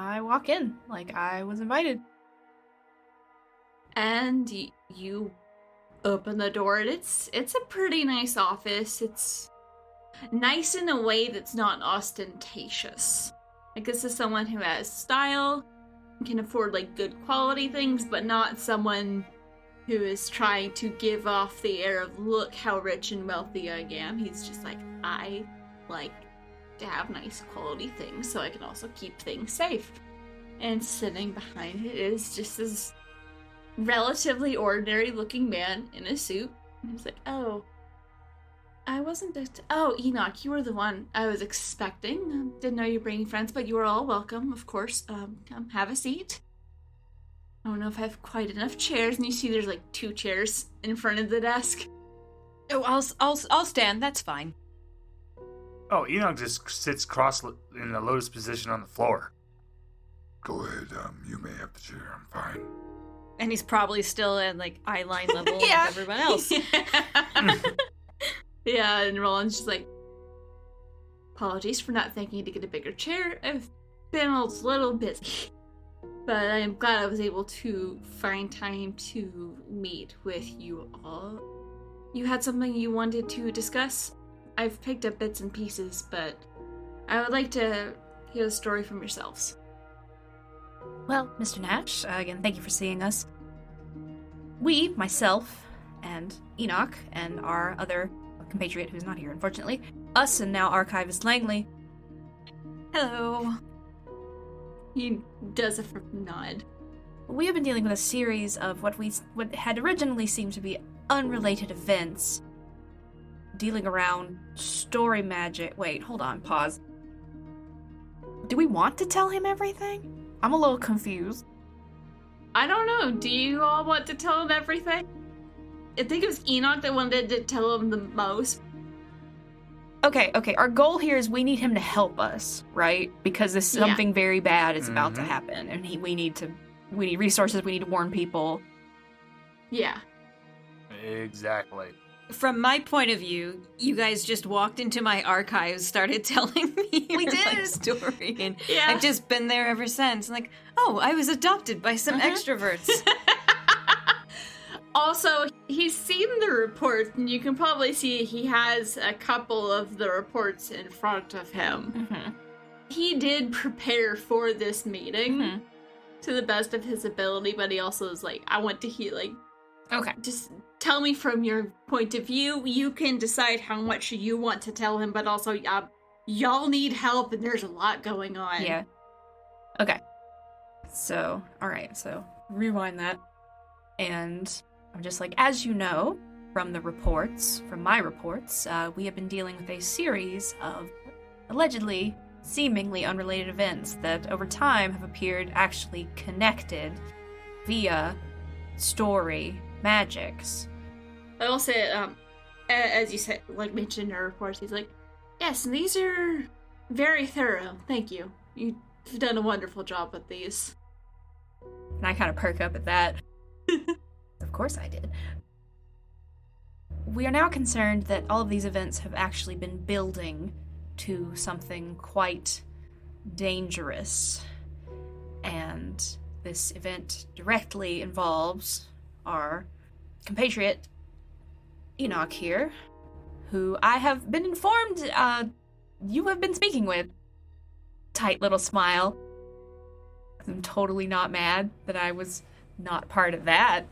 I walk in like I was invited. And you open the door, and it's a pretty nice office. It's nice in a way that's not ostentatious. Like, this is someone who has style, can afford, like, good quality things, but not someone who is trying to give off the air of, look how rich and wealthy I am. He's just like, I like to have nice quality things, so I can also keep things safe. And sitting behind it is just this relatively ordinary looking man in a suit. And he's like, oh, I wasn't oh, Enoch, you were the one I was expecting. Didn't know you were bringing friends, but you are all welcome, of course. Come have a seat. I don't know if I have quite enough chairs. And you see there's like 2 chairs in front of the desk. Oh, I'll stand. That's fine. Oh, Enoch just sits cross in a lotus position on the floor. Go ahead, you may have the chair. I'm fine. And he's probably still at, like, eye line level Yeah. with everyone else. Yeah, and Roland's just like, apologies for not thinking to get a bigger chair. I've been a little busy. But I'm glad I was able to find time to meet with you all. You had something you wanted to discuss? I've picked up bits and pieces, but I would like to hear the story from yourselves. Well, Mr. Nash, again, thank you for seeing us. We, myself, and Enoch, and our other compatriot who's not here, unfortunately, us and now Archivist Langley. Hello. He does a nod. We have been dealing with a series of what had originally seemed to be unrelated events, dealing around story magic. Wait, hold on, pause. Do we want to tell him everything? I'm a little confused. I don't know. Do you all want to tell him everything? I think it was Enoch that wanted to tell him the most. Okay, our goal here is we need him to help us, right? Because this something very bad is about to happen, and we need resources, we need to warn people. Yeah. Exactly. From my point of view, you guys just walked into my archives, started telling me your life story, and Yeah. I've just been there ever since. Like, oh, I was adopted by some extroverts. Also, he's seen the reports, and you can probably see he has a couple of the reports in front of him. Mm-hmm. He did prepare for this meeting to the best of his ability, but he also is like, I want to hear, like, Okay. just tell me from your point of view. You can decide how much you want to tell him, but also, y'all need help, and there's a lot going on. Yeah. Okay. So, alright, so rewind that. And I'm just like, as you know, from my reports, we have been dealing with a series of allegedly, seemingly unrelated events that over time have appeared actually connected via story magics. I will say, as you said, like mentioned in our reports, he's like, yes, and these are very thorough. Thank you. You've done a wonderful job with these. And I kind of perk up at that. Of course I did. We are now concerned that all of these events have actually been building to something quite dangerous. And this event directly involves our compatriot, Enoch here, who I have been informed you have been speaking with. Tight little smile. I'm totally not mad that I was not part of that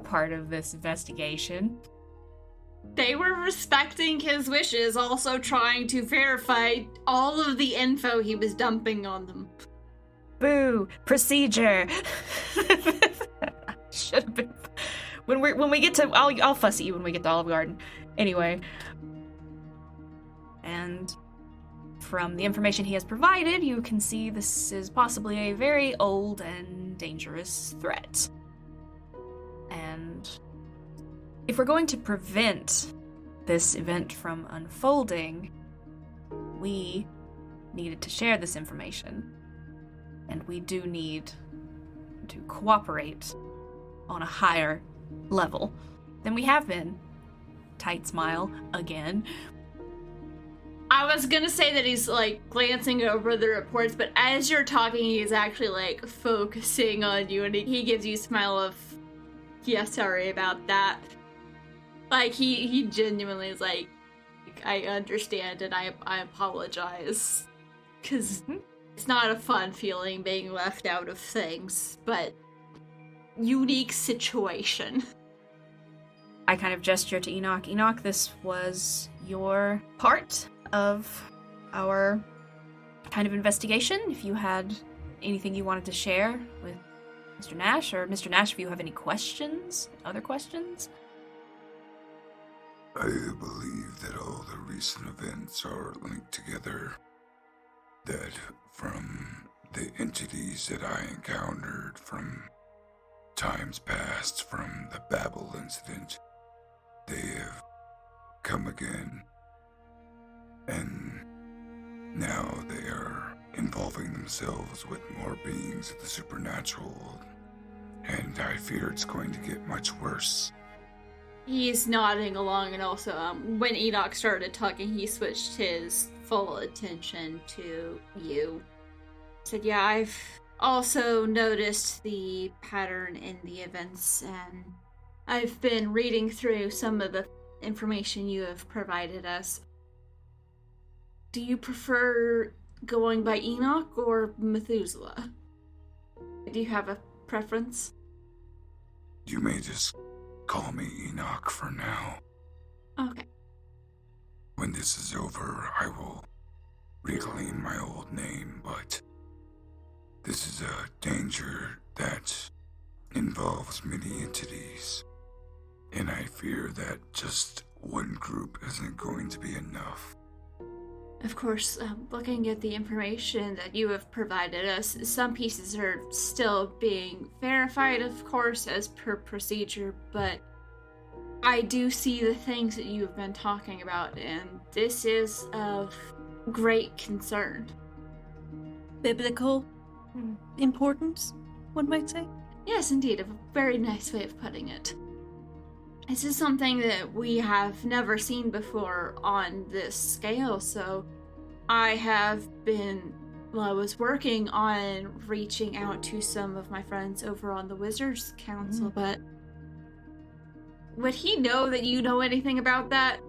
part of this investigation. They were respecting his wishes, also trying to verify all of the info he was dumping on them. Boo! Procedure! Should have been... When we get to... I'll fuss at you when we get to Olive Garden. Anyway. And from the information he has provided, you can see this is possibly a very old and dangerous threat. And if we're going to prevent this event from unfolding, we needed to share this information. And we do need to cooperate on a higher level than we have been. Tight smile again. I was gonna say that he's, like, glancing over the reports, but as you're talking, he's actually, like, focusing on you, and he gives you a smile of, yeah, sorry about that. Like, he genuinely is like, I understand, and I apologize. Because it's not a fun feeling being left out of things, but unique situation. I kind of gesture to Enoch. Enoch, this was your part of our kind of investigation. If you had anything you wanted to share with Mr. Nash, or Mr. Nash, if you have any questions, other questions. I believe that all the recent events are linked together. That from the entities that I encountered from times past, from the Babel incident, they have come again. And now they are involving themselves with more beings of the supernatural. And I fear it's going to get much worse. He's nodding along, and also, when Enoch started talking, he switched his full attention to you. He said, yeah, I've also noticed the pattern in the events, and I've been reading through some of the information you have provided us. Do you prefer going by Enoch or Methuselah? Do you have a preference? You may just call me Enoch for now. Okay. When this is over, I will reclaim my old name, but this is a danger that involves many entities, and I fear that just one group isn't going to be enough. Of course, looking at the information that you have provided us, some pieces are still being verified, of course, as per procedure, but I do see the things that you've been talking about, and this is of great concern. Biblical importance, one might say? Yes, indeed, a very nice way of putting it. This is something that we have never seen before on this scale, so I was working on reaching out to some of my friends over on the Wizards Council, but would he know that you know anything about that?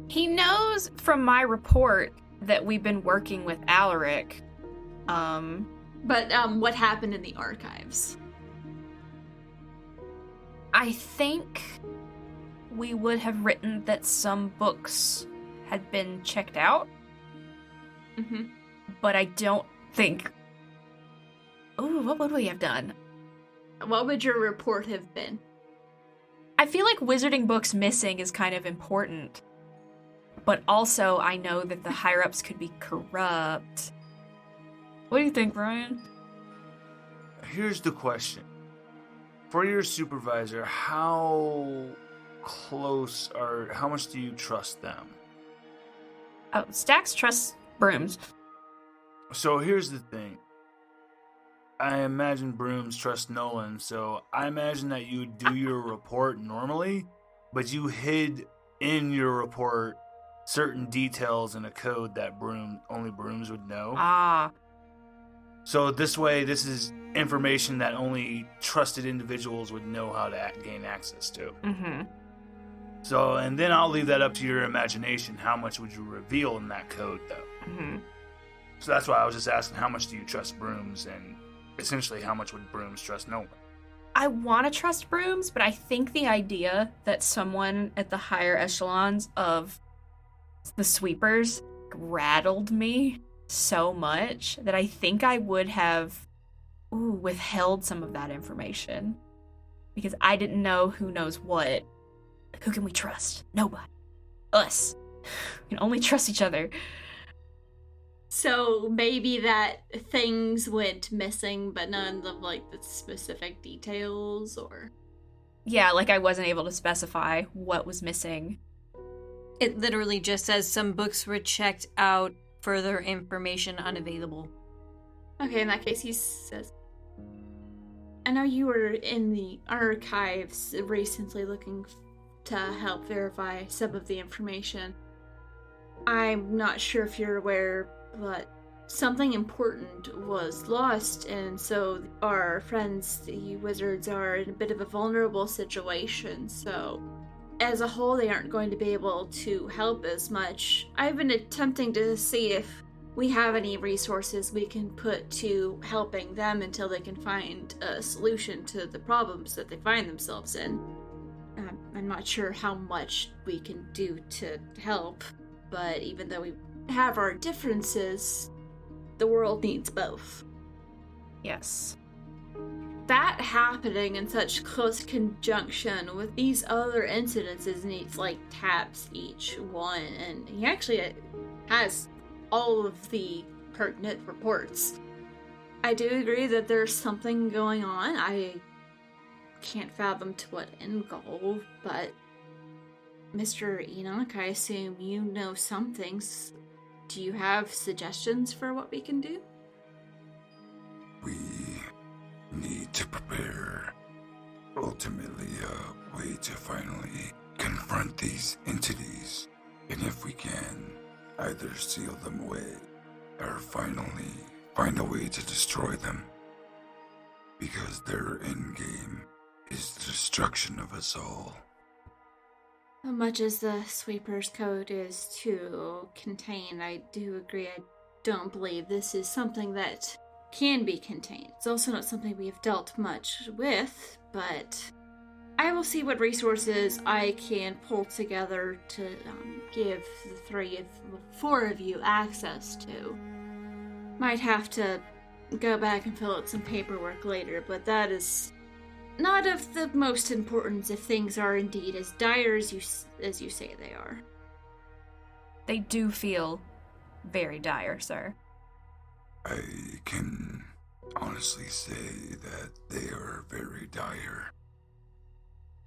He knows from my report that we've been working with Alaric. But what happened in the archives? I think we would have written that some books had been checked out. Mm-hmm. But I don't think... Ooh, what would we have done? What would your report have been? I feel like wizarding books missing is kind of important. But also, I know that the higher-ups could be corrupt. What do you think, Brian? Here's the question. For your supervisor, how much do you trust them? Oh, Stax trusts Brooms. So here's the thing. I imagine Brooms trust Nolan, so I imagine that you would do your report normally, but you hid in your report certain details in a code that only Brooms would know. Ah. So this way, this is information that only trusted individuals would know how to gain access to. Mm-hmm. So, and then I'll leave that up to your imagination. How much would you reveal in that code, though? Mm-hmm. So that's why I was just asking, how much do you trust Brooms, and essentially, how much would Brooms trust Nolan? I want to trust Brooms, but I think the idea that someone at the higher echelons of the sweepers rattled me so much that I think I would have withheld some of that information. Because I didn't know who knows what. Who can we trust? Nobody. Us. We can only trust each other. So maybe that things went missing, but none of, like, the specific details, or... Yeah, like I wasn't able to specify what was missing. It literally just says some books were checked out, further information unavailable. Okay, in that case, he says, I know you were in the archives recently looking to help verify some of the information. I'm not sure if you're aware, but something important was lost, and so our friends, the wizards, are in a bit of a vulnerable situation, so as a whole, they aren't going to be able to help as much. I've been attempting to see if we have any resources we can put to helping them until they can find a solution to the problems that they find themselves in. I'm not sure how much we can do to help, but even though we have our differences, the world needs both. Yes. That happening in such close conjunction with these other incidences, and he's like taps each one, and he actually has all of the pertinent reports. I do agree that there's something going on. I can't fathom to what end goal, but Mr. Enoch, I assume you know some things. Do you have suggestions for what we can do? We need to prepare, ultimately, a way to finally confront these entities. And if we can, either seal them away or finally find a way to destroy them. Because their end game is the destruction of us all. Much as the Sweeper's Code is to contain, I do agree. I don't believe this is something that can be contained. It's also not something we have dealt much with, but I will see what resources I can pull together to give the four of you access to. Might have to go back and fill out some paperwork later, but that is not of the most importance if things are indeed as dire as you say they are. They do feel very dire, sir. I can honestly say that they are very dire.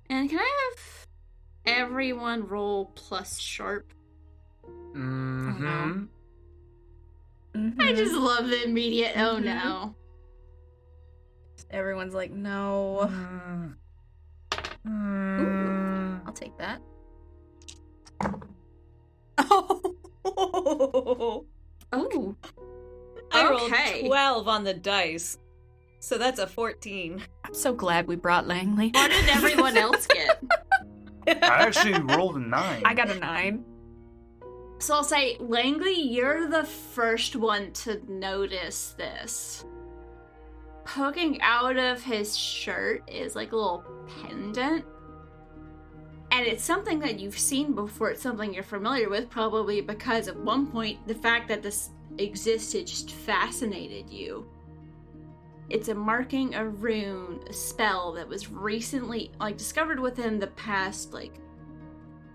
And can I have everyone roll plus sharp? Mm-hmm. Mm-hmm. I just love the immediate oh no. Everyone's like, no. Ooh, I'll take that. Oh! Oh. I Okay. rolled 12 on the dice. So that's a 14. I'm so glad we brought Langley. What did everyone else get? I actually rolled a 9. I got a 9. So I'll say, Langley, you're the first one to notice this. Poking out of his shirt is like a little pendant. And it's something that you've seen before. It's something you're familiar with, probably because at one point, the fact that this existed just fascinated you. It's a marking, a rune, a spell that was recently, discovered within the past,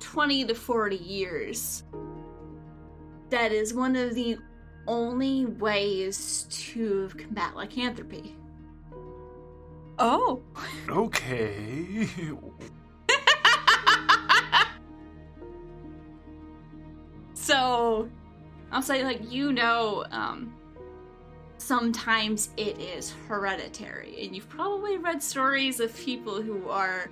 20 to 40 years. That is one of the only ways to combat lycanthropy. Oh. Okay. So, I'll say, sometimes it is hereditary. And you've probably read stories of people who are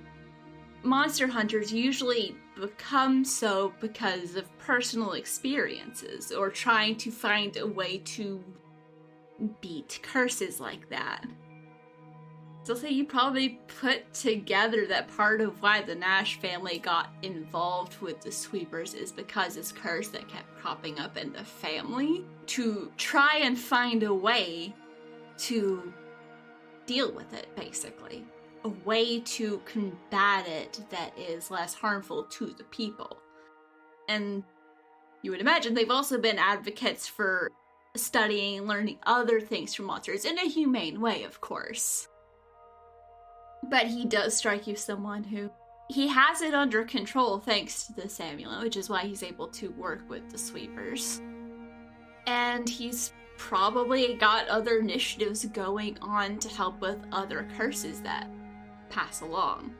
monster hunters, usually become so because of personal experiences or trying to find a way to beat curses like that. So say you probably put together that part of why the Nash family got involved with the Sweepers is because this curse that kept cropping up in the family, to try and find a way to deal with it, basically. A way to combat it that is less harmful to the people. And you would imagine they've also been advocates for studying and learning other things from monsters, in a humane way, of course. But he does strike you as someone who, he has it under control thanks to this amulet, which is why he's able to work with the Sweepers. And he's probably got other initiatives going on to help with other curses that pass along.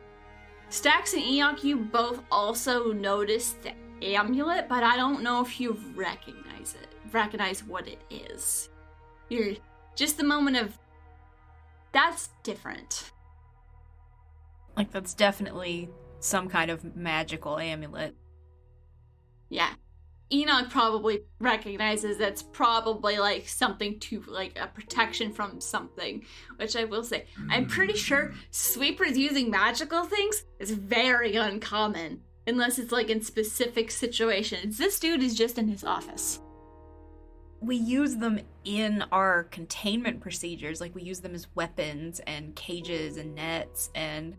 Stax and Enoch, you both also notice the amulet, but I don't know if you recognize what it is. You're just the moment of, that's different. That's definitely some kind of magical amulet. Yeah. Enoch probably recognizes that's probably like something to like a protection from something, which I will say, I'm pretty sure sweepers using magical things is very uncommon unless it's like in specific situations. This dude is just in his office. We use them in our containment procedures. Like, we use them as weapons and cages and nets and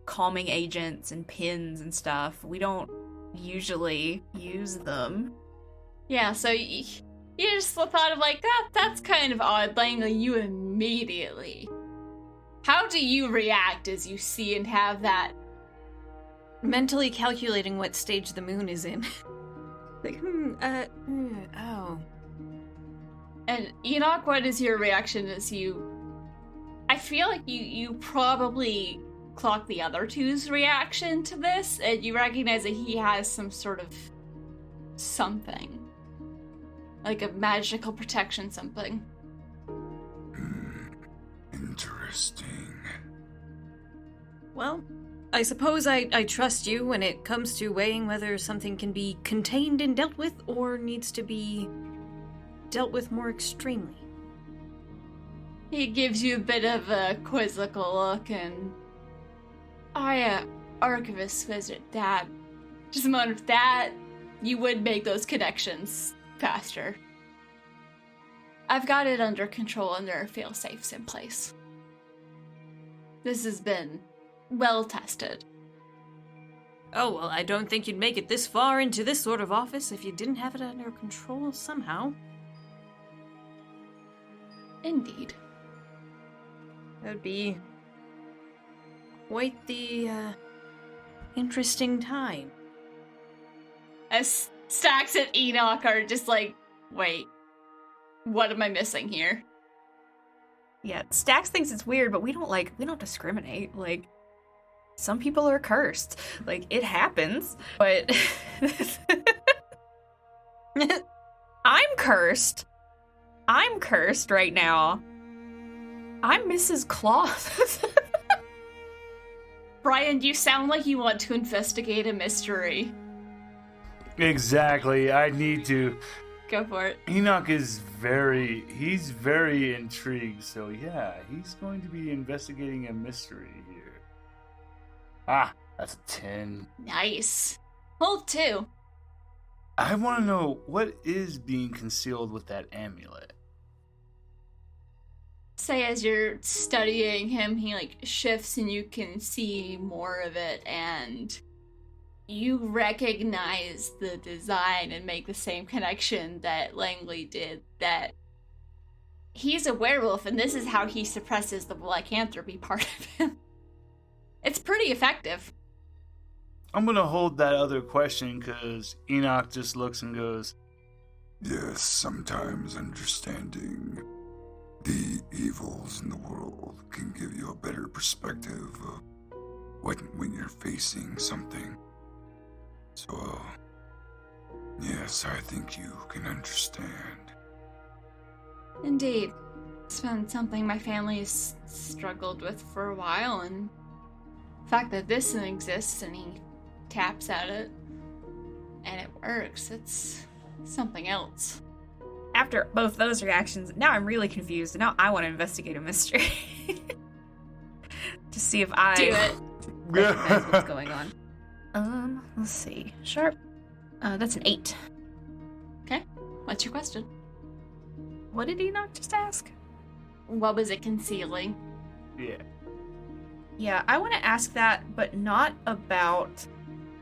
calming agents and pins and stuff. We don't usually use them. Yeah, so you just thought of like, that's kind of odd, Langley, you immediately. How do you react as you see and have that? Mentally calculating what stage the moon is in. Like, oh. And Enoch, what is your reaction as you... I feel like you probably clock the other two's reaction to this, and you recognize that he has some sort of something. Like a magical protection something. Interesting. Well, I suppose I trust you when it comes to weighing whether something can be contained and dealt with or needs to be dealt with more extremely. He gives you a bit of a quizzical look, and Archivist Wizard, that just a moment of that, you would make those connections faster. I've got it under control and there are fail-safes in place. This has been well tested. Oh, well, I don't think you'd make it this far into this sort of office if you didn't have it under control somehow. Indeed. That would be quite the, interesting time. As Stax and Enoch are just like, wait, what am I missing here? Yeah, Stax thinks it's weird, but we don't discriminate. Like, some people are cursed. Like, it happens, but I'm cursed. I'm cursed right now. I'm Mrs. Claus. Brian, you sound like you want to investigate a mystery. Exactly. I need to. Go for it. Enoch is he's very intrigued, so yeah, he's going to be investigating a mystery here. Ah, that's a 10. Nice. Hold 2. I want to know what is being concealed with that amulet. Say as you're studying him, he like shifts and you can see more of it, and you recognize the design and make the same connection that Langley did, that he's a werewolf and this is how he suppresses the lycanthropy part of him. It's pretty effective. I'm going to hold that other question because Enoch just looks and goes, Yes, sometimes understanding the evils in the world can give you a better perspective of when you're facing something. So, yes, I think you can understand. Indeed. It's been something my family's struggled with for a while, and the fact that this exists and he taps at it and it works, it's something else. After both those reactions, now I'm really confused. And now I want to investigate a mystery. To see if I Do it. recognize what's going on. Let's see. Sharp. That's an 8. Okay. What's your question? What did Enoch just ask? What was it concealing? yeah. Yeah, I want to ask that, but not about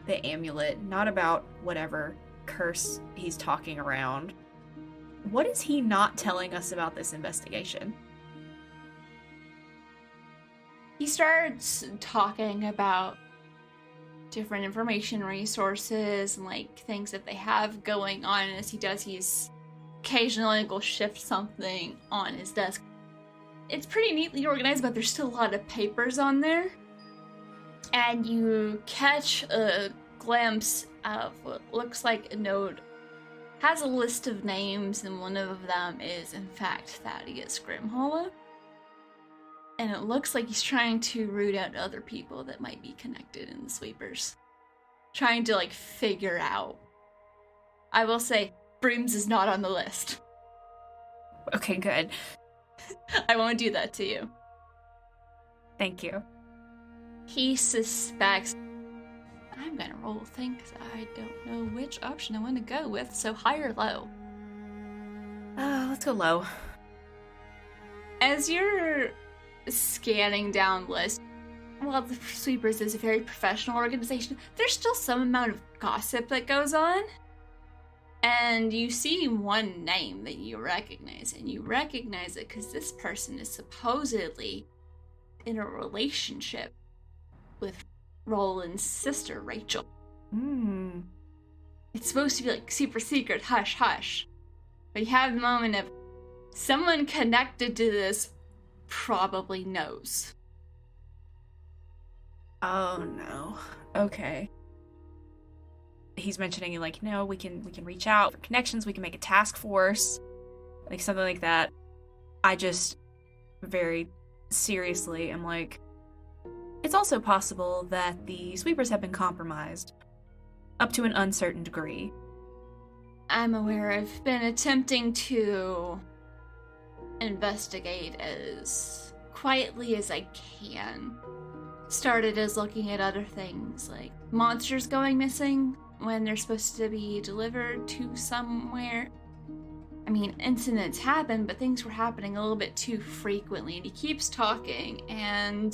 the amulet, not about whatever curse he's talking around. What is he not telling us about this investigation? He starts talking about different information resources and like things that they have going on. And as he does, he's occasionally will shift something on his desk. It's pretty neatly organized, but there's still a lot of papers on there. And you catch a glimpse of what looks like a note. Has a list of names, and one of them is, in fact, Thaddeus Grimhollow. And it looks like he's trying to root out other people that might be connected in the sweepers. Trying to, like, figure out I will say, Brooms is not on the list. Okay, good. I won't do that to you. Thank you. He suspects... I'm gonna roll a thing because I don't know which option I want to go with, so high or low? Let's go low. As you're scanning down lists, while the Sweepers is a very professional organization, there's still some amount of gossip that goes on. And you see one name that you recognize, and you recognize it because this person is supposedly in a relationship with Roland's sister, Rachel. It's supposed to be like super secret, hush, hush. But you have the moment of someone connected to this probably knows. Oh no. Okay. He's mentioning like, no, we can reach out for connections, we can make a task force, like something like that. I just very seriously am like, it's also possible that the Sweepers have been compromised up to an uncertain degree. I'm aware. I've been attempting to investigate as quietly as I can. Started as looking at other things, like monsters going missing when they're supposed to be delivered to somewhere. I mean, incidents happen, but things were happening a little bit too frequently, and he keeps talking and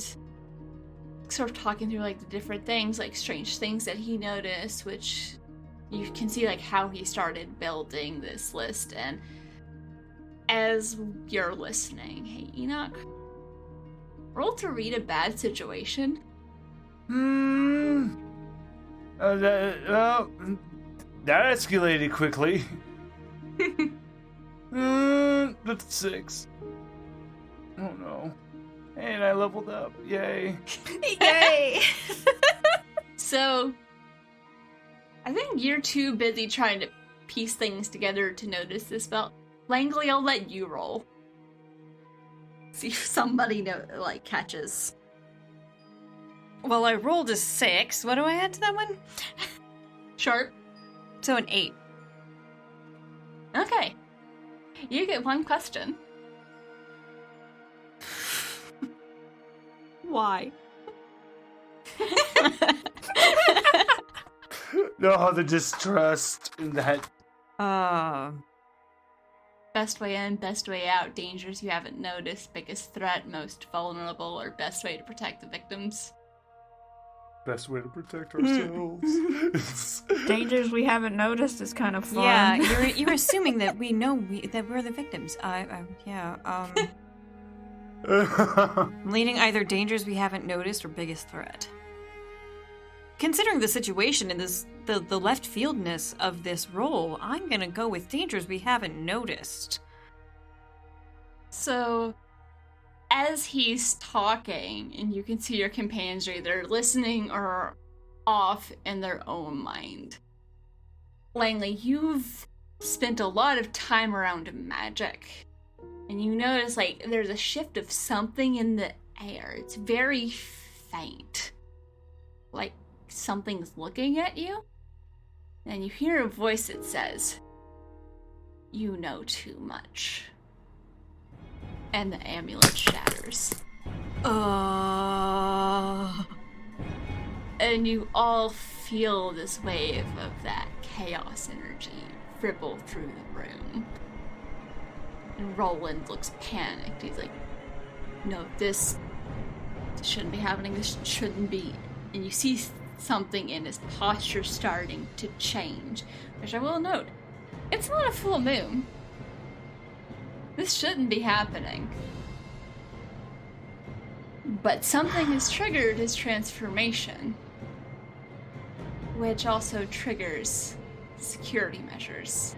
sort of talking through like the different things, like strange things that he noticed, which you can see like how he started building this list. And as you're listening, hey Enoch, roll to read a bad situation. That escalated quickly. That's 6. Oh no. And I leveled up. Yay. Yay! So, I think you're too busy trying to piece things together to notice this spell. Langley, I'll let you roll. See if somebody catches. Well, I rolled a 6. What do I add to that one? Sharp. So an 8. Okay. You get one question. Why? No, the distrust in that. Best way in, best way out, dangers you haven't noticed, biggest threat, most vulnerable, or best way to protect the victims. Best way to protect ourselves. Dangers we haven't noticed is kind of fun. Yeah, you're assuming that we know that we're the victims. Leading either dangers we haven't noticed or biggest threat. Considering the situation and the left fieldness of this roll, I'm gonna go with dangers we haven't noticed. So, as he's talking, and you can see your companions are either listening or off in their own mind. Langley, you've spent a lot of time around magic. And you notice, there's a shift of something in the air. It's very faint. Like something's looking at you. And you hear a voice that says, "You know too much." And the amulet shatters. And you all feel this wave of that chaos energy ripple through the room. And Roland looks panicked. He's like, "No, this shouldn't be happening. This shouldn't be." And you see something in his posture starting to change. Which I will note, it's not a full moon. This shouldn't be happening. But something has triggered his transformation. Which also triggers security measures.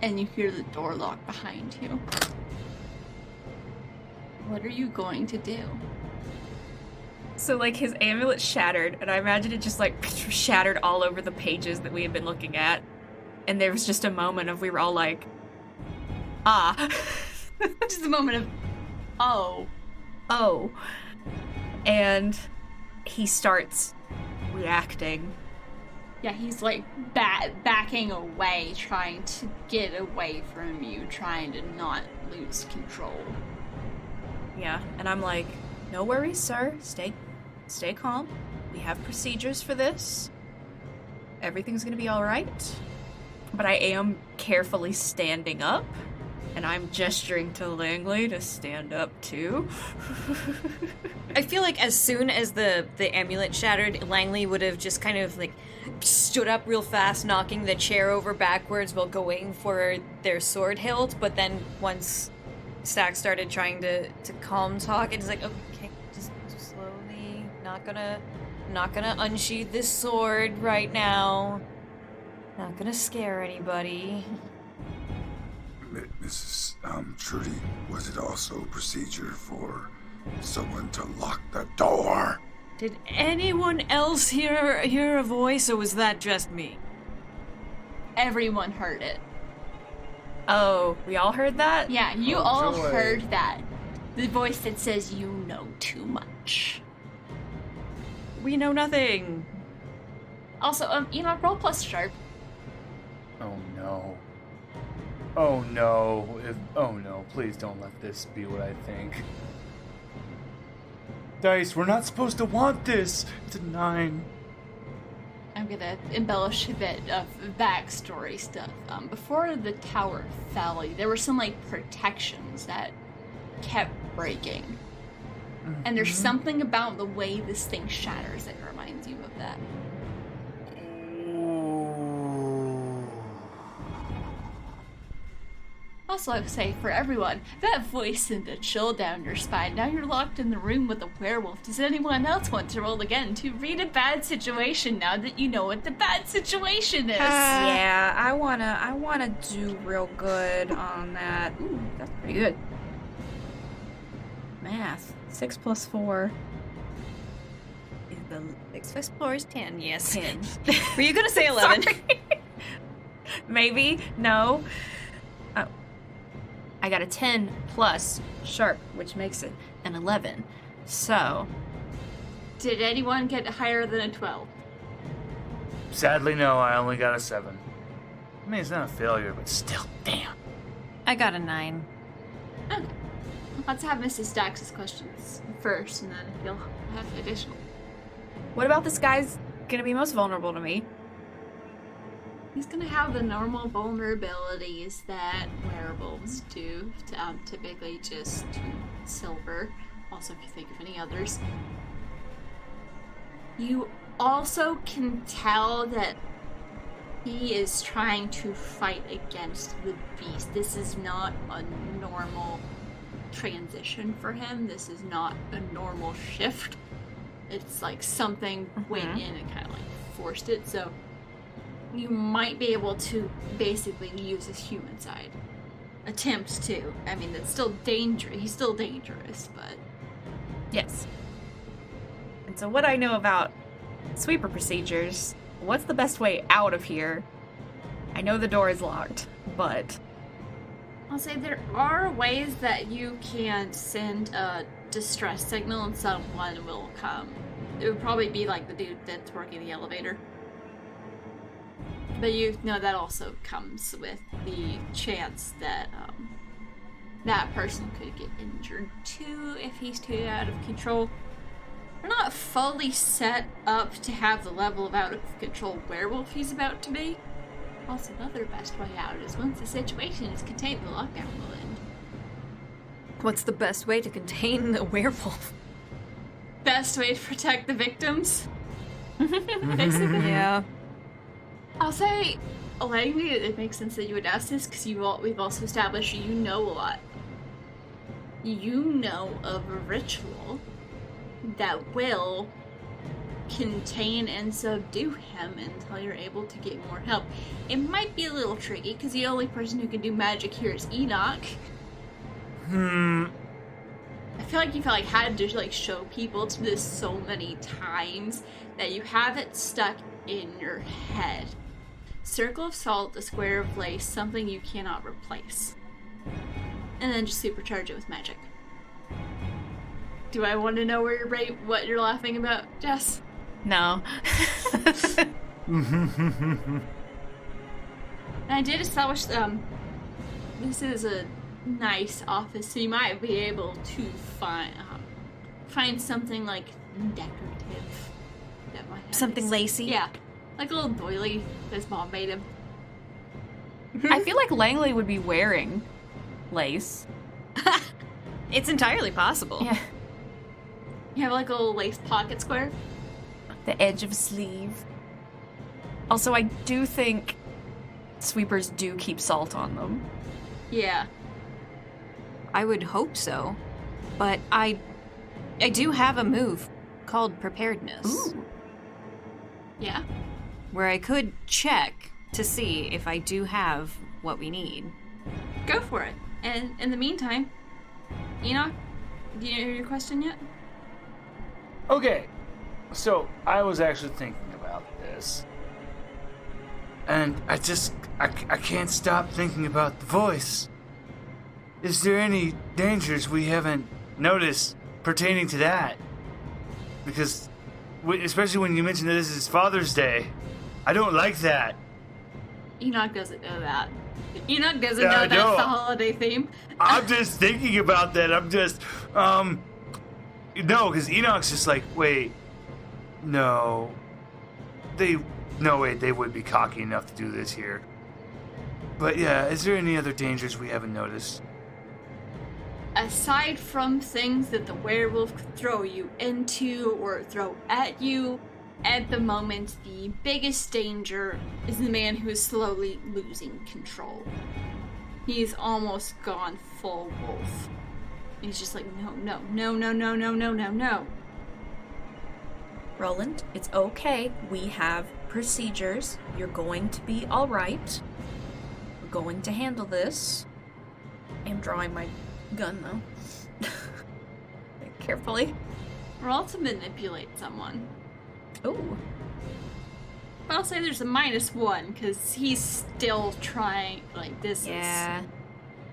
And you hear the door lock behind you. What are you going to do? So, his amulet shattered, and I imagine it just, shattered all over the pages that we had been looking at. And there was just a moment of we were all like, ah. Just a moment of, oh. Oh. And he starts reacting Yeah, he's like backing away, trying to get away from you, trying to not lose control. Yeah, and I'm like, no worries, sir. Stay calm. We have procedures for this. Everything's gonna be all right. But I am carefully standing up, and I'm gesturing to Langley to stand up too. I feel like as soon as the amulet shattered, Langley would have just kind of like stood up real fast, knocking the chair over backwards while going for their sword hilt. But then once Stack started trying to calm talk, it's like, okay, just slowly, not gonna unsheath this sword right now. Not gonna scare anybody. Mrs. Trudy, was it also procedure for someone to lock the door? Did anyone else hear a voice, or was that just me? Everyone heard it. Oh, we all heard that? Yeah, you Oh, all joy. heard that. The voice that says you know too much. We know nothing. Also, roll plus sharp. Oh no. Oh no. Oh no, please don't let this be what I think. Dice, we're not supposed to want this. It's a 9. I'm gonna embellish a bit of backstory stuff. Before the tower fell, there were some protections that kept breaking. Mm-hmm. And there's something about the way this thing shatters that reminds you of that. Also, I would say for everyone, that voice sent a chill down your spine. Now you're locked in the room with a werewolf. Does anyone else want to roll again to read a bad situation now that you know what the bad situation is? Yeah, I wanna do real good on that. Ooh, that's pretty good. Math. 6 plus 4. The 6 plus 4 is 10, yes. 10. Were you gonna say 11? Sorry. Maybe. No. I got a 10 plus sharp, which makes it an 11. So. Did anyone get higher than a 12? Sadly, no, I only got a 7. I mean, it's not a failure, but still, damn. I got a 9. Okay. Let's have Mrs. Stax's questions first, and then if you'll have additional. What about this guy's gonna be most vulnerable to me? He's gonna have the normal vulnerabilities that werewolves do, typically just 2 silver. Also, if you think of any others. You also can tell that he is trying to fight against the beast. This is not a normal transition for him. This is not a normal shift. It's like something went in and kind of forced it, so you might be able to basically use his human side. Attempt to. I mean, it's still dangerous. He's still dangerous, but... Yes. And so what I know about sweeper procedures, what's the best way out of here? I know the door is locked, but... I'll say there are ways that you can send a distress signal and someone will come. It would probably be like the dude that's working the elevator. But you know that also comes with the chance that that person could get injured too if he's too out of control. We're not fully set up to have the level of out of control werewolf he's about to be. Also, another best way out is once the situation is contained, the lockdown will end. What's the best way to contain the werewolf? Best way to protect the victims? Basically. Yeah. I'll say, Langley, it makes sense that you would ask this because we've also established you know a lot. You know of a ritual that will contain and subdue him until you're able to get more help. It might be a little tricky because the only person who can do magic here is Enoch. I feel like you've had to show people to this so many times that you have it stuck in your head. Circle of salt, a square of lace, something you cannot replace. And then just supercharge it with magic. Do I want to know what you're laughing about, Jess? No. And I did establish this is a nice office, so you might be able to find something like decorative that might have Something this. lacy? Yeah, like a little doily his mom made him. I feel like Langley would be wearing lace. It's entirely possible. Yeah. You have like a little lace pocket square. The edge of sleeve. Also, I do think sweepers do keep salt on them. Yeah. I would hope so. But I do have a move called Preparedness. Ooh. Yeah. Where I could check to see if I do have what we need. Go for it. And in the meantime, Enoch, do you hear your question yet? Okay, so I was actually thinking about this. And I can't stop thinking about the voice. Is there any dangers we haven't noticed pertaining to that? Because, especially when you mentioned that this is Father's Day, I don't like that. Enoch doesn't know that. Enoch doesn't Yeah, know I that's know. the holiday theme. I'm just thinking about that. I'm just, no, because Enoch's just like, wait, no, they would be cocky enough to do this here. But yeah, is there any other dangers we haven't noticed? Aside from things that the werewolf could throw you into or throw at you, at the moment, the biggest danger is the man who is slowly losing control. He's almost gone full wolf. He's just like, no. Roland, it's okay. We have procedures. You're going to be alright. We're going to handle this. I'm drawing my gun, though. Carefully. Roll to manipulate someone. Ooh. But I'll say there's a -1, because he's still trying, like, this Yeah.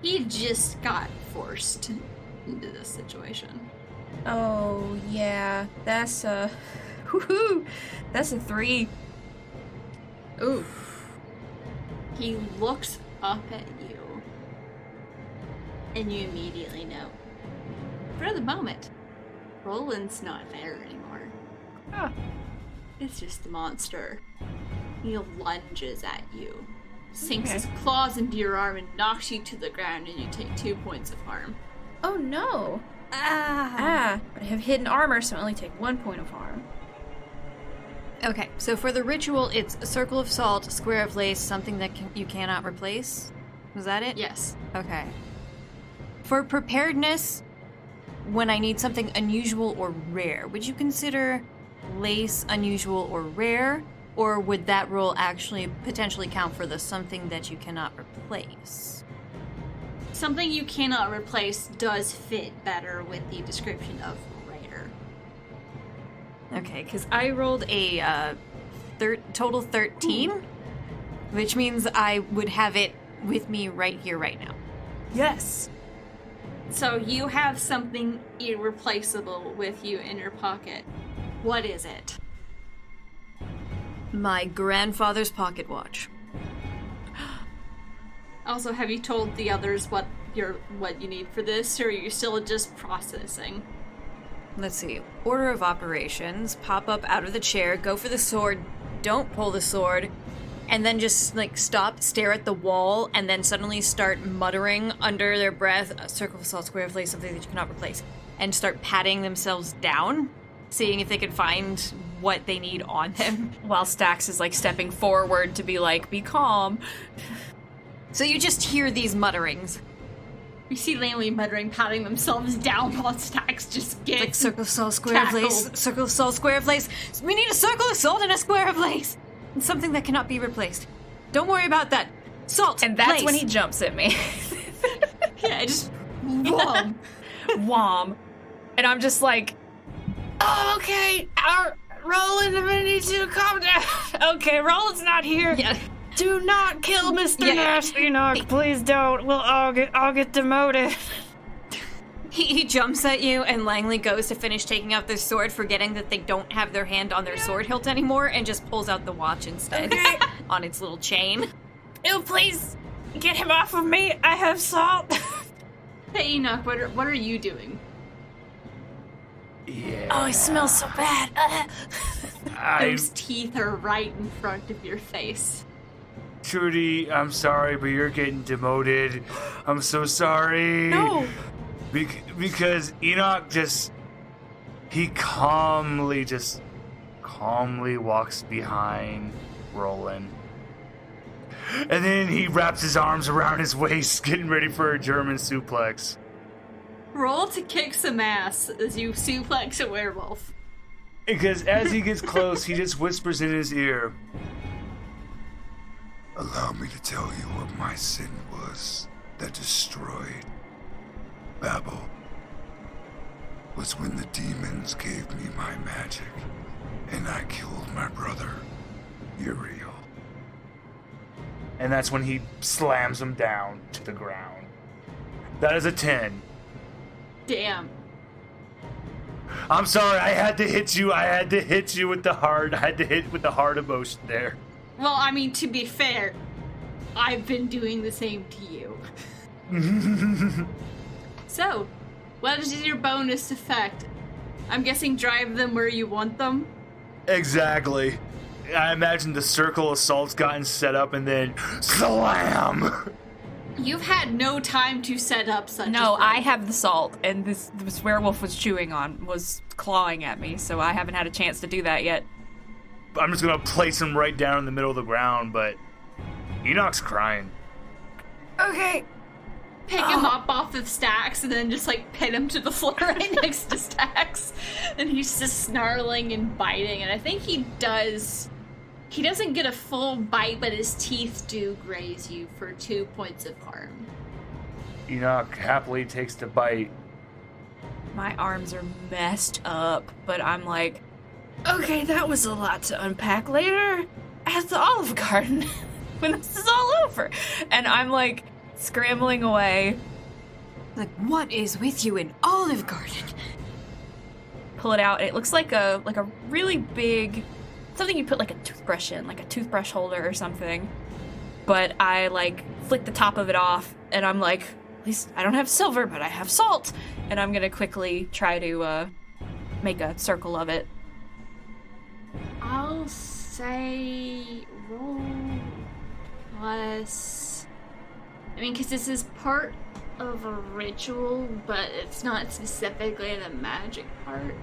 He just got forced into this situation. Oh, yeah. That's a... Woohoo! That's a 3. Ooh. He looks up at you, and you immediately know. For the moment, Roland's not there anymore. Ah. It's just the monster. He lunges at you, sinks Okay. his claws into your arm, and knocks you to the ground, and you take 2 points of harm. Oh, no. Ah. But I have hidden armor, so I only take 1 point of harm. Okay, so for the ritual, it's a circle of salt, a square of lace, something that you cannot replace. Was that it? Yes. Okay. For preparedness, when I need something unusual or rare, would you consider lace unusual or rare? Or would that rule actually potentially count for the something that you cannot replace? Something you cannot replace does fit better with the description of rare. Okay, because I rolled a total 13, which means I would have it with me right here, right now. Yes. So you have something irreplaceable with you in your pocket. What is it? My grandfather's pocket watch. Also, have you told the others what you need for this, or are you still just processing? Let's see. Order of operations. Pop up out of the chair, go for the sword, don't pull the sword, and then just, like, stop, stare at the wall, and then suddenly start muttering under their breath, a circle of salt, square of lace, something that you cannot replace, and start patting themselves down, seeing if they can find what they need on them. While Stax is, like, stepping forward to be like, be calm. So you just hear these mutterings. You see Langley muttering, patting themselves down while Stax just gets Like circle of salt, square of lace, tackled. circle of salt, square of lace. We need a circle of salt and a square of lace. And something that cannot be replaced. Don't worry about that. Salt, And that's lace. when he jumps at me. Yeah, just whom. Whom. And I'm just like, oh, okay. Roland, I need you to calm down. Okay, Roland's not here. Yeah. Do not kill Mr. Yeah. Nash, Enoch. Please don't. We'll all get demoted. He jumps at you, and Langley goes to finish taking out their sword, forgetting that they don't have their hand on their sword hilt anymore, and just pulls out the watch instead on its little chain. Ew, please get him off of me. I have salt. Hey, Enoch, what are you doing? Yeah. Oh, it smells so bad. Those teeth are right in front of your face. Trudy, I'm sorry, but you're getting demoted. I'm so sorry. No. Because Enoch he calmly walks behind Roland. And then he wraps his arms around his waist, getting ready for a German suplex. Roll to kick some ass as you suplex a werewolf. Because as he gets close, he just whispers in his ear, Allow me to tell you what my sin was that destroyed Babel. Was when the demons gave me my magic, and I killed my brother, Uriel. and that's when he slams him down to the ground. That is a 10. Damn. I'm sorry, I had to hit you with the hard. I had to hit with the hard emotion there. Well, I mean, to be fair, I've been doing the same to you. So, what is your bonus effect? I'm guessing drive them where you want them? Exactly. I imagine the circle assault's gotten set up and then slam! You've had no time to set up such a No, thing. I have the salt, and this werewolf was clawing at me, so I haven't had a chance to do that yet. I'm just gonna place him right down in the middle of the ground, but Enoch's crying. Okay. Pick him up off of Stacks and then just like pin him to the floor right next to Stacks. And he's just snarling and biting, and I think he doesn't get a full bite, but his teeth do graze you for 2 points of harm. Enoch happily takes the bite. My arms are messed up, but I'm like, okay, that was a lot to unpack later at the Olive Garden when this is all over. And I'm like scrambling away. Like, what is with you in Olive Garden? Pull it out. It looks like a really big, something you put like a toothbrush in, like a toothbrush holder or something. But I like flick the top of it off, and I'm like, at least I don't have silver, but I have salt. And I'm gonna quickly try to make a circle of it. I'll say roll plus... I mean, because this is part of a ritual, but it's not specifically the magic part.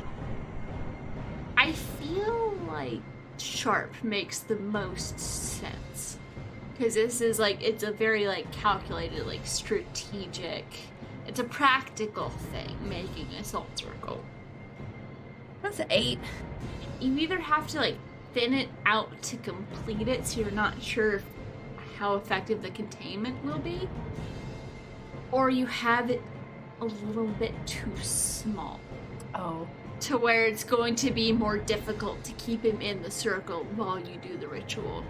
I feel like sharp makes the most sense. Because this is like, it's a very like calculated, like strategic, it's a practical thing, making a salt circle. That's an 8. You either have to like thin it out to complete it, so you're not sure how effective the containment will be, or you have it a little bit too small. Oh. To where it's going to be more difficult to keep him in the circle while you do the ritual.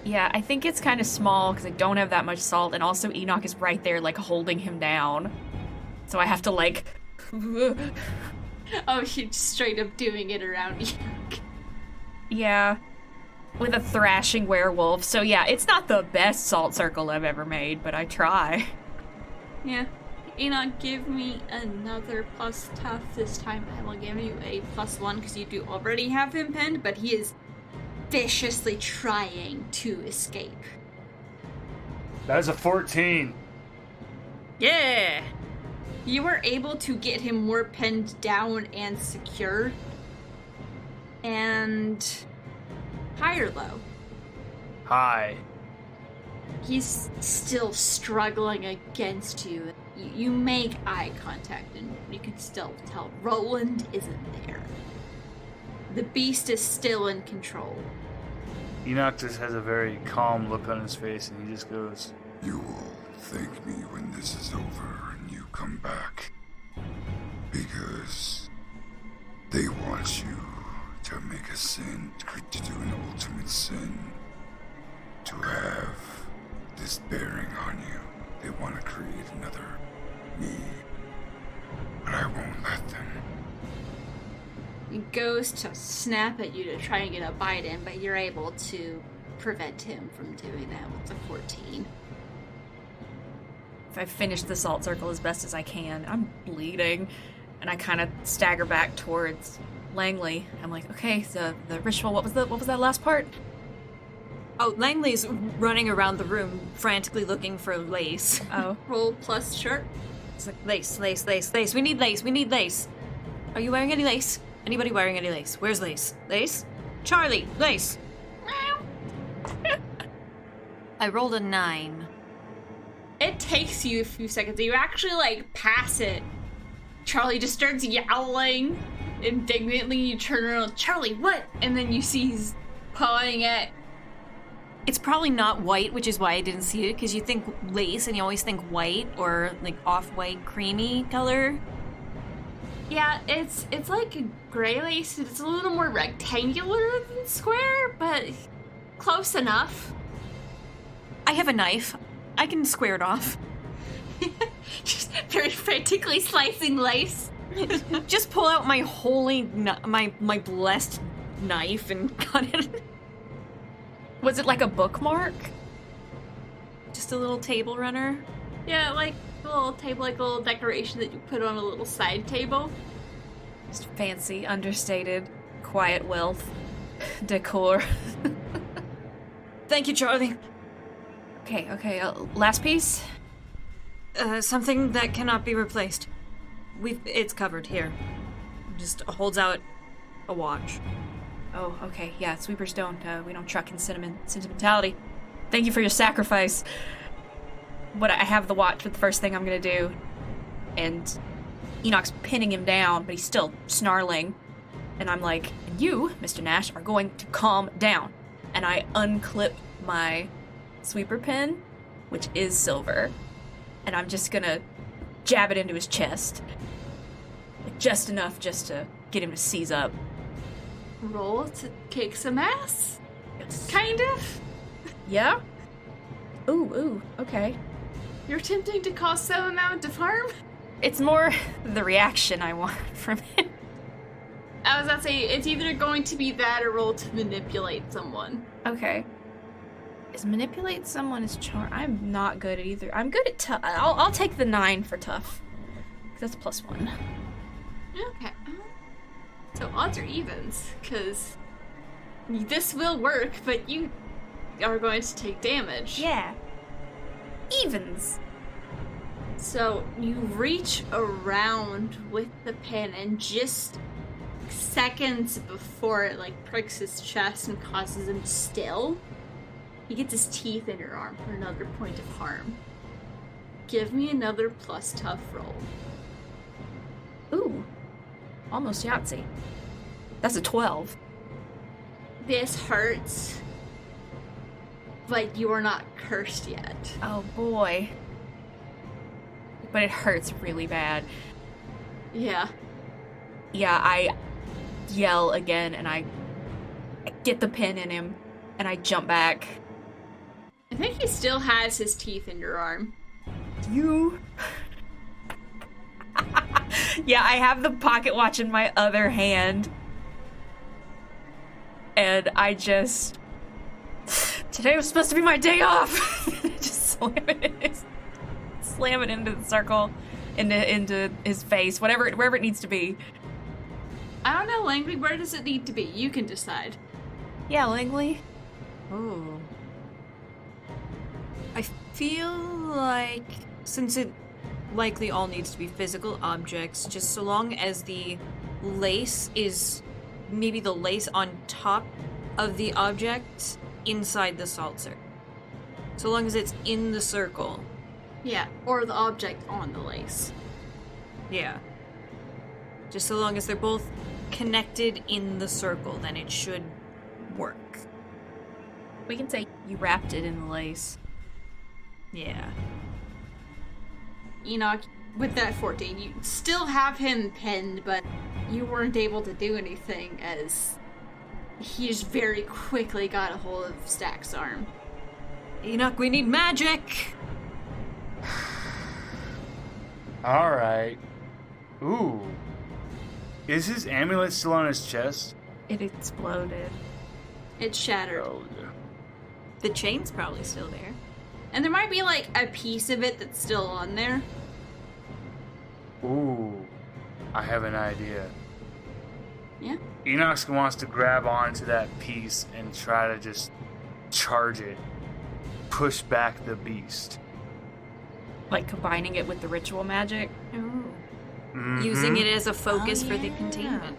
Yeah, I think it's kind of small because I don't have that much salt, and also Enoch is right there, like, holding him down. So I have to, like... Oh, she's straight up doing it around Enoch. Yeah. With a thrashing werewolf. So yeah, it's not the best salt circle I've ever made, but I try. Yeah. Enoch, give me another plus tough. This time I will give you a +1 because you do already have him pinned, but he is viciously trying to escape. That is a 14. Yeah! You were able to get him more pinned down and secure. And... high or low? Hi. He's still struggling against you. You make eye contact, and you can still tell Roland isn't there. The beast is still in control. Enoch just has a very calm look on his face, and he just goes, You will thank me when this is over and you come back. Because they want you to make a sin, to do an ultimate sin, to have this bearing on you. They want to create another me. goes to snap at you to try and get a bite in, but you're able to prevent him from doing that with the 14. If I finish the salt circle as best as I can, I'm bleeding, and I kind of stagger back towards Langley. I'm like, okay, the ritual. What was that last part? Oh, Langley's running around the room frantically looking for lace. Oh, Roll plus sharp. It's like lace. We need lace. Are you wearing any lace? Anybody wearing any lace? Where's lace? Lace? Charlie, lace. I rolled a 9. It takes you a few seconds. You actually, like, pass it. Charlie just starts yowling indignantly. You turn around, Charlie, what? And then you see he's pawing at... It's probably not white, which is why I didn't see it, because you think lace and you always think white or, like, off-white creamy color. Yeah, it's like a gray lace. It's a little more rectangular than square, but close enough. I have a knife. I can square it off. Just very frantically slicing lace. Just pull out my my blessed knife and cut it. was it like a bookmark? Just a little table runner. Yeah, like a little table, like a little decoration that you put on a little side table. Just fancy, understated, quiet wealth decor. Thank you, Charlie. Okay, last piece? Something that cannot be replaced. It's covered here. Just holds out a watch. Oh, okay, yeah, sweepers we don't truck in sentimentality. Thank you for your sacrifice. I have the watch, but the first thing I'm gonna do, and Enoch's pinning him down, but he's still snarling, and I'm like, you, Mr. Nash, are going to calm down. And I unclip my sweeper pin, which is silver, and I'm just gonna jab it into his chest. Like, just enough just to get him to seize up. Roll to kick some ass? Yes. Kind of. Yeah? Ooh, okay. You're attempting to cause some amount of harm? It's more the reaction I want from him. I was about to say, it's either going to be that or roll to manipulate someone. Okay. Is manipulate someone is charm? I'm not good at either. I'm good at tough. I'll take the 9 for tough. That's +1. Okay. So odds are evens, because this will work, but you are going to take damage. Yeah. Evens. So you reach around with the pin, and just seconds before it like pricks his chest and causes him to still, he gets his teeth in your arm for another point of harm. Give me another plus tough roll. Ooh. Almost Yahtzee. That's a 12. This hurts, but you are not cursed yet. Oh boy. But it hurts really bad. Yeah. Yeah, I yell again, and I get the pin in him, and I jump back. I think he still has his teeth in your arm. You... Yeah, I have the pocket watch in my other hand. And I just... Today was supposed to be my day off! Just slam it into the circle, into his face, wherever it needs to be. I don't know, Langley, where does it need to be? You can decide. Yeah, Langley. Ooh. I feel like, since it likely all needs to be physical objects, just so long as the lace is maybe the lace on top of the object inside the salt circle. So long as it's in the circle. Yeah, or the object on the lace. Yeah. Just so long as they're both connected in the circle, then it should work. We can say you wrapped it in the lace. Yeah. Enoch, with that 14, you still have him pinned, but you weren't able to do anything as he just very quickly got a hold of Stack's arm. Enoch, we need magic! Alright. Ooh. Is his amulet still on his chest? It exploded. It's shattered. Oh, yeah. The chain's probably still there. And there might be like a piece of it that's still on there. Ooh, I have an idea. Yeah. Enox wants to grab onto that piece and try to just charge it, push back the beast. Like combining it with the ritual magic. Mhm. Using it as a focus for the yeah. containment.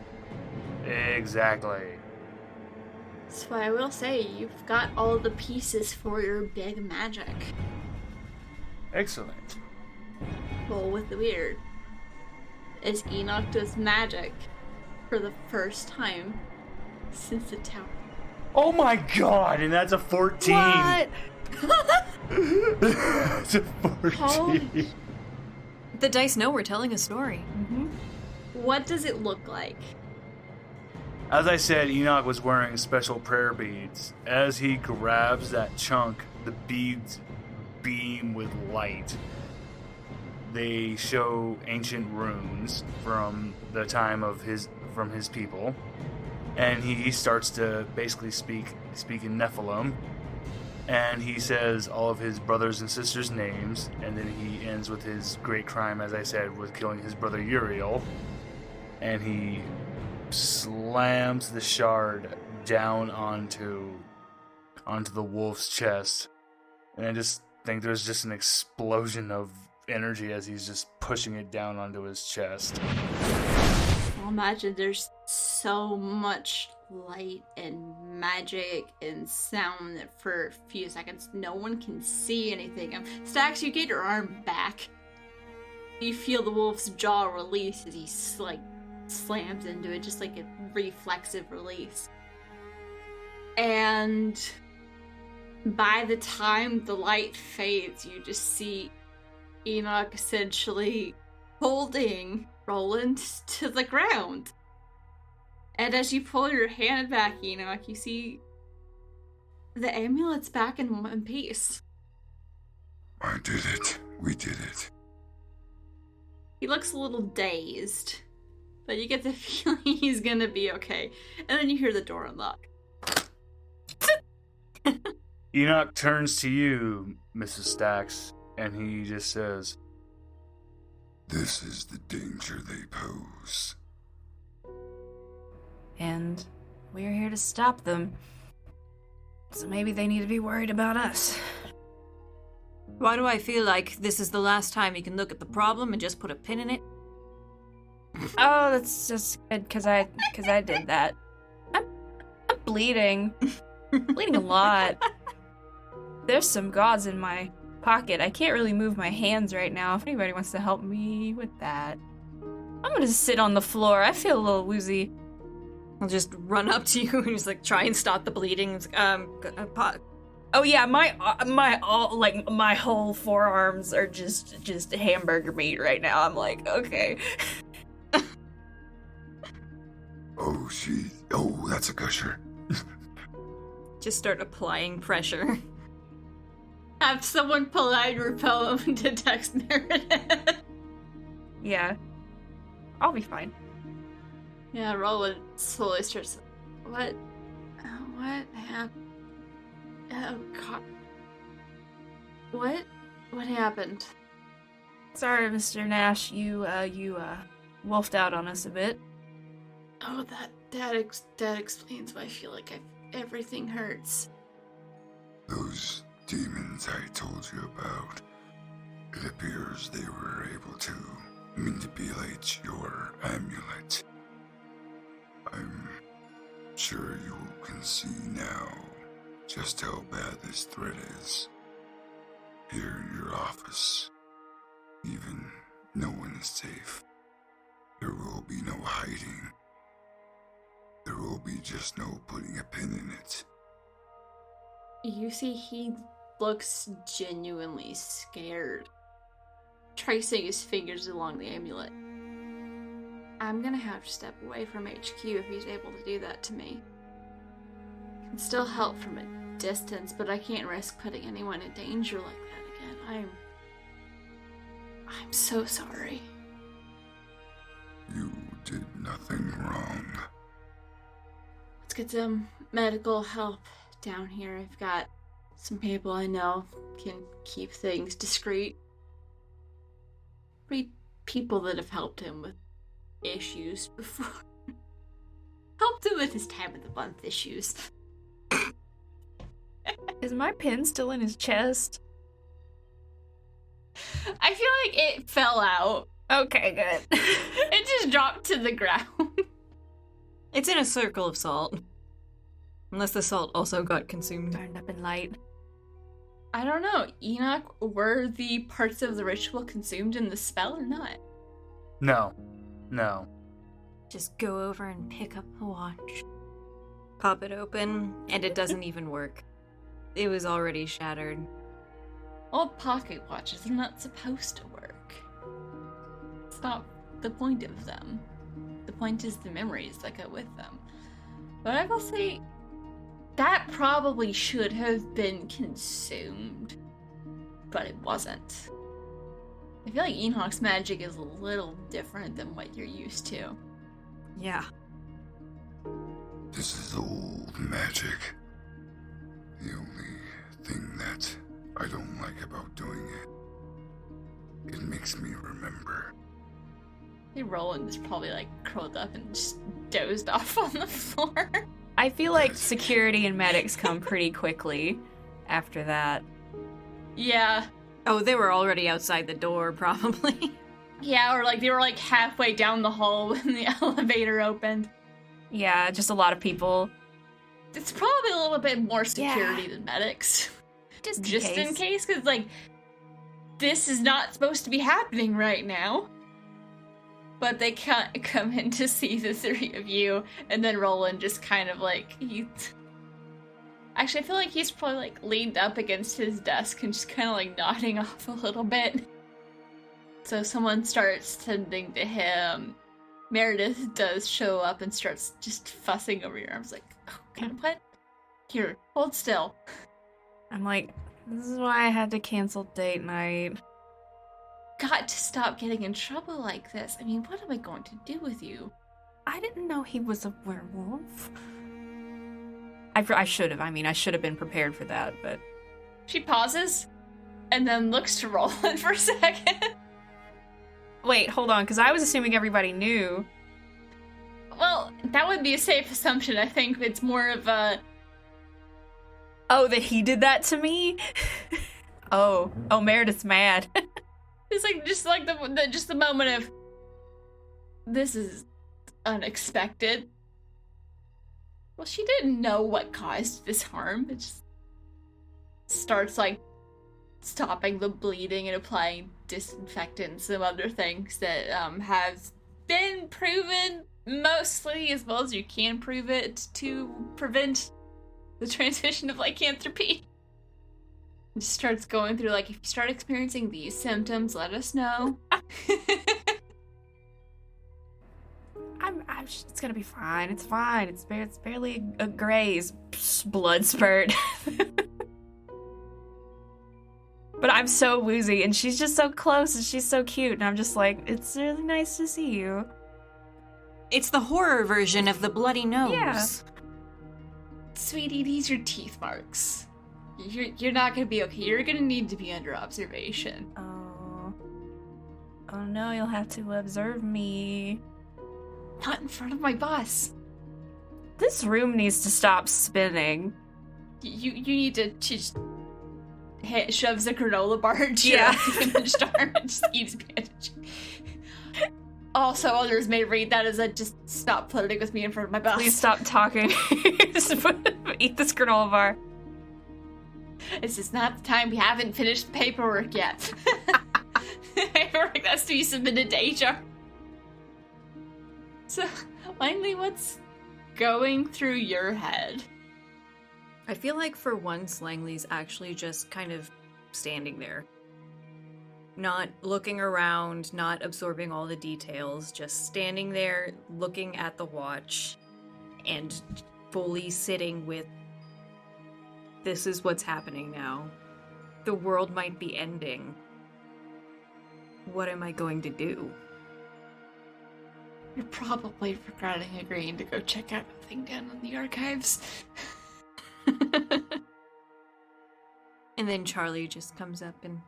Exactly. So I will say, you've got all the pieces for your big magic. Excellent. Well, with the weird is Enoch does magic for the first time since the tower. Oh my god, and that's a 14. What? It's a 14. The dice know we're telling a story. What does it look like? As I said, Enoch was wearing special prayer beads. As he grabs that chunk, the beads beam with light. They show ancient runes from the time of his people. And he starts to basically speak in Nephilim. And he says all of his brothers and sisters' names, and then he ends with his great crime, as I said, with killing his brother Uriel. And he slams the shard down onto the wolf's chest. And I just think there's just an explosion of energy as he's just pushing it down onto his chest. Well, imagine there's so much light and magic and sound that for a few seconds no one can see anything. Stax, you get your arm back. You feel the wolf's jaw release as he slams into it, just like a reflexive release. And by the time the light fades, you just see Enoch essentially holding Roland to the ground. And as you pull your hand back, Enoch, you see the amulet's back in one piece. I did it. We did it. He looks a little dazed, but you get the feeling he's gonna be okay. And then you hear the door unlock. Enoch turns to you, Mrs. Stax, and he just says, This is the danger they pose. And we're here to stop them. So maybe they need to be worried about us. Why do I feel like this is the last time you can look at the problem and just put a pin in it? Oh, that's just good because I did that. I'm bleeding. Bleeding a lot. There's some gauze in my pocket. I can't really move my hands right now. If anybody wants to help me with that. I'm gonna sit on the floor. I feel a little woozy. I'll just run up to you and just like try and stop the bleeding. Oh yeah, my whole forearms are just hamburger meat right now. I'm like, okay. Oh, that's a gusher. Just start applying pressure. Have someone pull out your poem to text Meredith. Yeah. I'll be fine. Yeah, Roland slowly starts. What happened? Oh God. What happened? Sorry, Mr. Nash, you wolfed out on us a bit. Oh, that explains why I feel like everything hurts. Those demons I told you about, it appears they were able to manipulate your amulet. I'm sure you can see now just how bad this threat is. Here in your office, even no one is safe. There will be no hiding. There will be just no putting a pin in it. You see, he looks genuinely scared, tracing his fingers along the amulet. I'm gonna have to step away from HQ if he's able to do that to me. I can still help from a distance, but I can't risk putting anyone in danger like that again. I'm so sorry. You did nothing wrong. Let's get some medical help down here. I've got some people I know can keep things discreet. 3 people that have helped him with issues before. Helped him with his time of the month issues. Is my pin still in his chest? I feel like it fell out. Okay, good. It just dropped to the ground. It's in a circle of salt. Unless the salt also got consumed. Burned up in light. I don't know, Enoch, were the parts of the ritual consumed in the spell or not? No. Just go over and pick up the watch. Pop it open, and it doesn't even work. It was already shattered. All pocket watches are not supposed to work. It's not the point of them. The point is the memories that go with them. But I will say, that probably should have been consumed. But it wasn't. I feel like Enoch's magic is a little different than what you're used to. Yeah. This is old magic. The only thing that I don't like about doing it, it makes me remember. Hey, Roland is probably like curled up and just dozed off on the floor. I feel like security and medics come pretty quickly after that. Yeah. Oh, they were already outside the door, probably. Yeah, or like they were like halfway down the hall when the elevator opened. Yeah, just a lot of people. It's probably a little bit more security than medics. Just in case, because like this is not supposed to be happening right now. But they can't come in to see the 3 of you, and then Roland just kind of like Actually, I feel like he's probably like leaned up against his desk and just kind of like nodding off a little bit. So someone starts tending to him. Meredith does show up and starts just fussing over your arms, like, oh, what? Here, hold still. I'm like, this is why I had to cancel date night. Got to stop getting in trouble like this. I mean, what am I going to do with you? I didn't know he was a werewolf. I should have. I mean, I should have been prepared for that, but... She pauses, and then looks to Roland for a second. Wait, hold on, because I was assuming everybody knew. Well, that would be a safe assumption. I think it's more of a... Oh, that he did that to me? Oh, Meredith's mad. It's like just like the moment of this is unexpected. Well, she didn't know what caused this harm. It just starts like stopping the bleeding and applying disinfectants and other things that have been proven mostly as well as you can prove it to prevent the transmission of lycanthropy. Just starts going through, like, if you start experiencing these symptoms, let us know. It's gonna be fine. It's fine. It's barely a graze. Blood spurt. But I'm so woozy, and she's just so close, and she's so cute, and I'm just like, it's really nice to see you. It's the horror version of the bloody nose. Yeah. Sweetie, these are teeth marks. You're not gonna be okay. You're gonna need to be under observation. Oh no, you'll have to observe me. Not in front of my boss. This room needs to stop spinning. You need to just shoves a granola bar into your bandaged arm and just keeps bandaging. Also, others may read that as a just stop flirting with me in front of my boss. Please stop talking. Just eat this granola bar. This is not the time. We haven't finished the paperwork yet. Paperwork has to be submitted to HR. So, Langley, what's going through your head? I feel like for once Langley's actually just kind of standing there. Not looking around, not absorbing all the details, just standing there looking at the watch and fully sitting with, this is what's happening now. The world might be ending. What am I going to do? You're probably regretting agreeing to go check out the thing down in the archives. And then Charlie just comes up and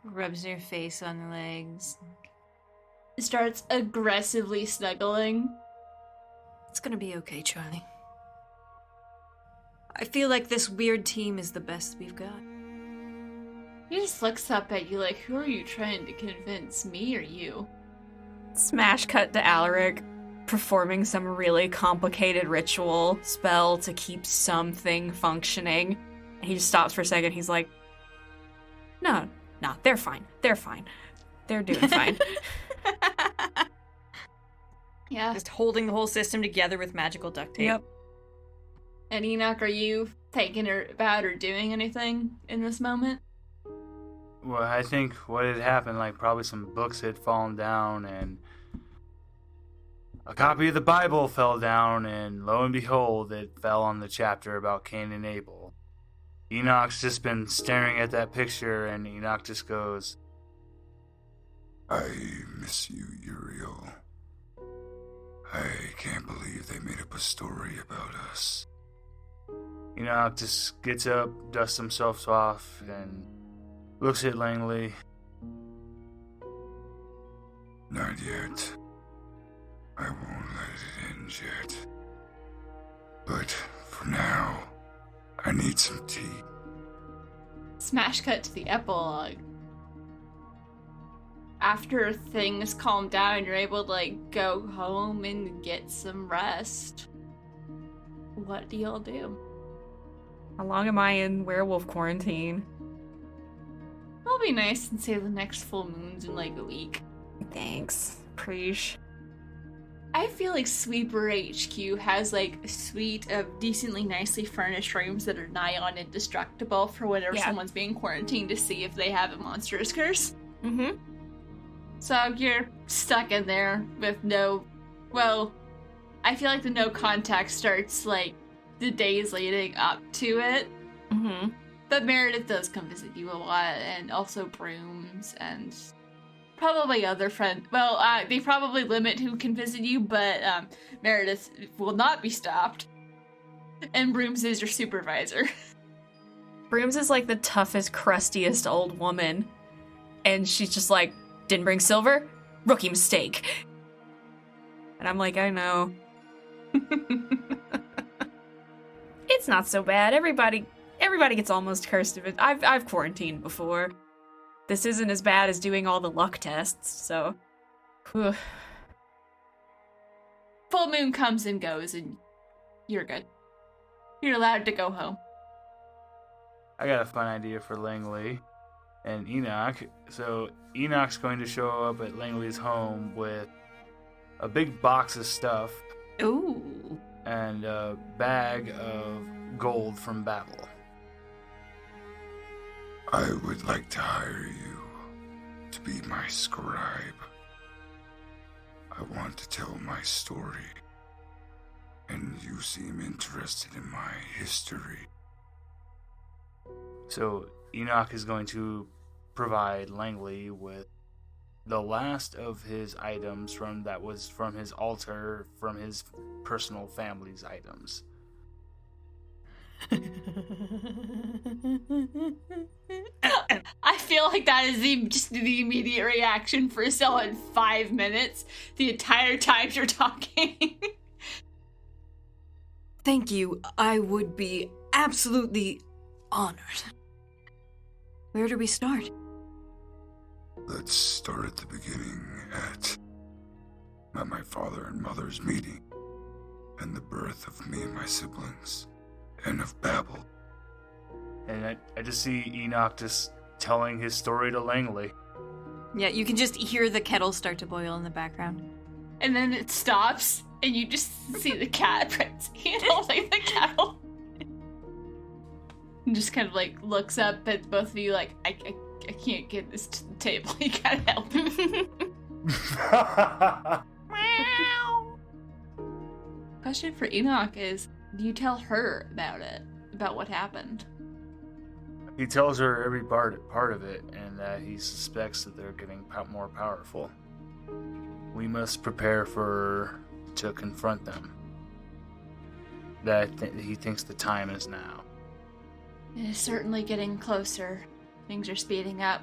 rubs her face on the legs. Starts aggressively snuggling. It's gonna be okay, Charlie. I feel like this weird team is the best we've got. He just looks up at you like, who are you trying to convince, me or you? Smash cut to Alaric performing some really complicated ritual spell to keep something functioning. And he just stops for a second. He's like, no, they're fine. They're fine. They're doing fine. Yeah. Just holding the whole system together with magical duct tape. Yep. And Enoch, are you thinking about or doing anything in this moment? Well, I think what had happened, like probably some books had fallen down and a copy of the Bible fell down, and lo and behold, it fell on the chapter about Cain and Abel. Enoch's just been staring at that picture, and Enoch just goes, I miss you, Uriel. I can't believe they made up a story about us. Enoch just gets up, dusts himself off, and looks at Langley. Not yet. I won't let it end yet. But for now, I need some tea. Smash cut to the epilogue. After things calm down, you're able to, like, go home and get some rest. What do y'all do? How long am I in werewolf quarantine? I'll be nice and say the next full moon's in, like, a week. Thanks. Preach. I feel like Sweeper HQ has, like, a suite of decently nicely furnished rooms that are nigh on indestructible for whenever someone's being quarantined to see if they have a monstrous curse. Mm-hmm. So you're stuck in there with well, I feel like the no contact starts, like, the days leading up to it. Mm-hmm. But Meredith does come visit you a lot, and also Brooms, and probably other friends. Well, they probably limit who can visit you, but Meredith will not be stopped. And Brooms is your supervisor. Brooms is like the toughest, crustiest old woman. And she's just like, didn't bring silver? Rookie mistake. And I'm like, I know. It's not so bad. Everybody gets almost cursed of it. I've quarantined before. This isn't as bad as doing all the luck tests, so. Whew. Full moon comes and goes, and you're good. You're allowed to go home. I got a fun idea for Langley and Enoch. So Enoch's going to show up at Langley's home with a big box of stuff. Ooh. And a bag of gold from Babel. I would like to hire you to be my scribe. I want to tell my story, and you seem interested in my history. So Enoch is going to provide Langley with the last of his items from his altar, from his personal family's items. I feel like that is just the immediate reaction for someone 5 minutes the entire time you're talking. Thank you. I would be absolutely honored. Where do we start? Let's start at the beginning at my father and mother's meeting, and the birth of me and my siblings, and of Babel. And I just see Enoch just telling his story to Langley. Yeah, you can just hear the kettle start to boil in the background. And then it stops, and you just see the cat holding the kettle. And just kind of like looks up at both of you like, I can't get this to the table. You gotta help me. Question for Enoch is, do you tell her about it? About what happened? He tells her every part of it, and that he suspects that they're getting more powerful. we must prepare to confront them. He thinks the time is now. It is certainly getting closer. Things are speeding up.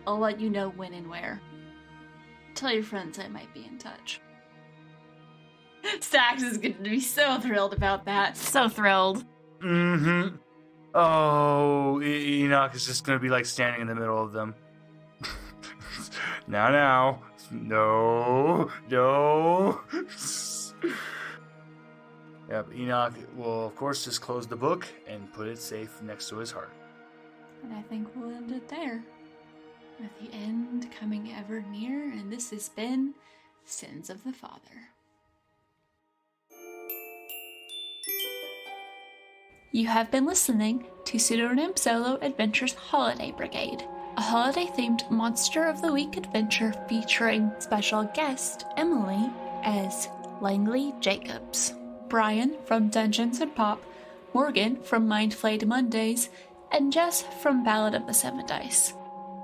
I'll let you know when and where. Tell your friends I might be in touch. Stax is going to be so thrilled about that. So thrilled. Mm-hmm. Oh, Enoch is just going to be like standing in the middle of them. Now. No. Yep, Enoch will, of course, just close the book and put it safe next to his heart. And I think we'll end it there. With the end coming ever near, and this has been Sins of the Father. You have been listening to Pseudonym Solo Adventures Holiday Brigade, a holiday-themed Monster of the Week adventure featuring special guest Emily as Langley Jacobs, Brian from Dungeons & Pop, Morgan from Mind Flayed Mondays, and Jess from Ballad of the Seven Dice.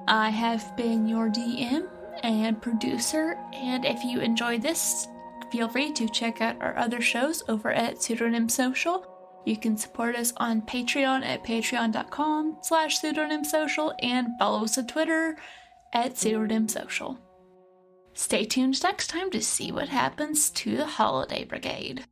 I have been your DM and producer, and if you enjoyed this, feel free to check out our other shows over at Pseudonym Social. You can support us on Patreon at patreon.com/pseudonymsocial and follow us on Twitter at pseudonymsocial. Stay tuned next time to see what happens to the Holiday Brigade.